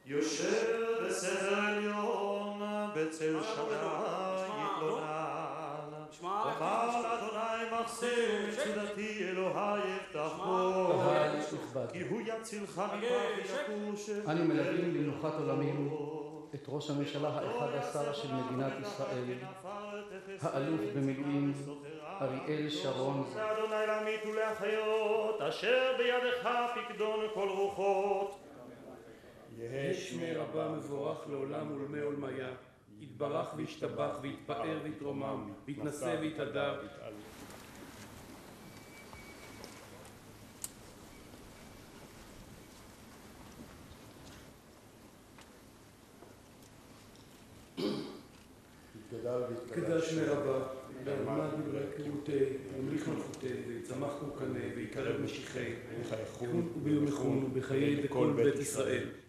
יושב בסדר עליון, בצל שדי יתלונן. אוכל אדוני מחסה ומצודתי אלוהי יפתח בו. קהל נכבד, כי הוא יצילך מפח יקוש. אנו מלווים למנוחת עולמנו את ראש הממשלה ה-11 של מדינת ישראל, האלוף במילואים אריאל שרון. אדוני להמית ולהחיות, אשר בידך פקדון כל רוחות. יהא שמי רבה מבורך לעולם ולמי עולמיה, יתברך וישתבח ויתפאר ויתרומם, ויתנשא ויתהדר. יתגדל שמי רבה, ועלמד דברי קירותי, ימליך מלכותי, ויצמח קורקני, ויקרב משיחי, וביום יחון ובחיי כל בית ישראל.